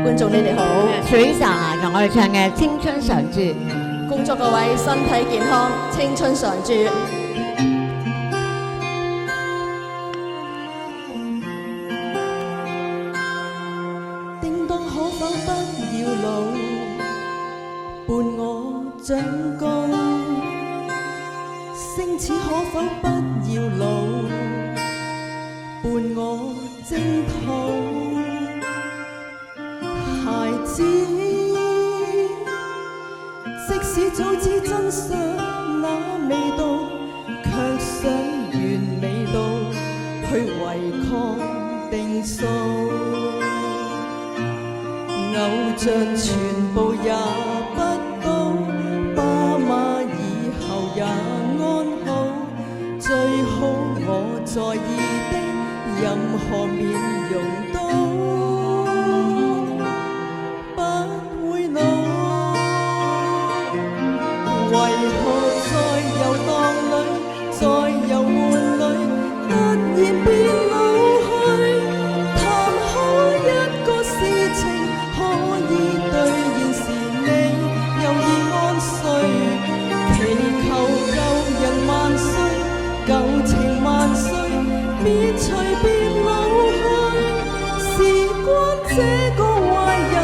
觀眾你哋好，水上啊，同我哋唱嘅《青春常駐》。恭祝各位身體健康，青春常駐。叮當可否不要老，伴我長高，星矢可否不要老，伴我征討。孩子，即使早知真相那味道，卻想完美到去違抗定數。偶像全部也不到，爸媽以後也安好，最好我在意的任何面容都為何在遊蕩裏，在遊玩裏，突然變老去？談好一個事情，可以兌現時你又已安睡，祈求舊人萬歲，舊情萬歲，別隨便老去。時光這個壞人，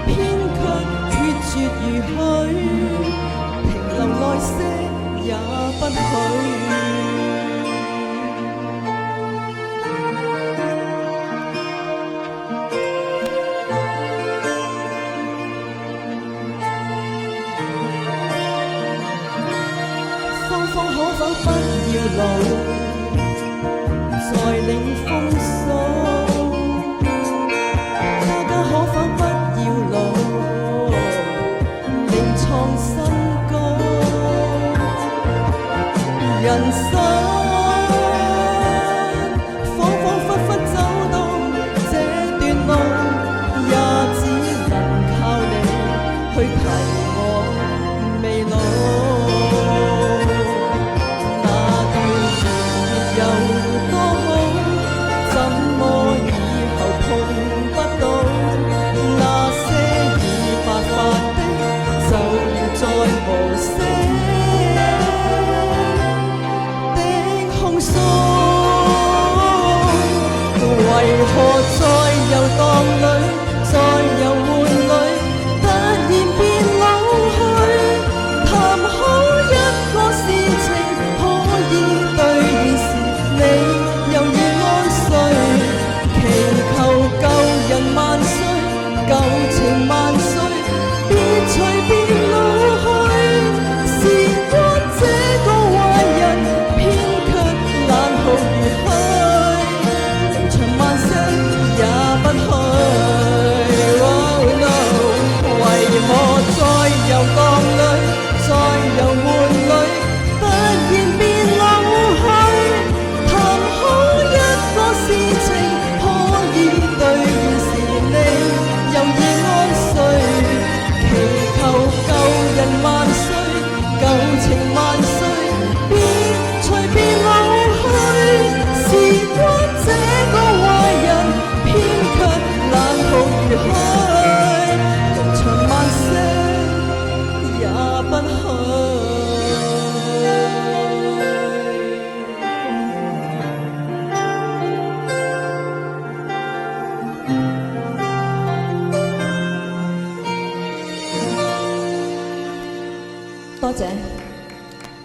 偏卻決絕如許。留耐些也不許，芳芳可否不要老，再領風騷，家家可否不要老，另創新人生恍恍惚惚走到這段路，也只能靠你去提我未老。那段月有多好，怎麼以後碰不到？那些已白髮的，就再無聲。為何在遊蕩裏，在遊玩裏，突然變老去？談好一個事情，可以兌現時你又已安睡，祈求舊人萬歲，舊情萬歲，別隨便老去。時光這個壞人，偏卻懶酷如許。也不許，oh no， 為何在遊蕩裏，在遊玩裏，突然變老去？談好一個事情，可以兌現時你又已安睡，祈求舊人萬歲，舊情萬歲，別隨便老去。時光這個壞人，如海，人長萬些也不許。多謝。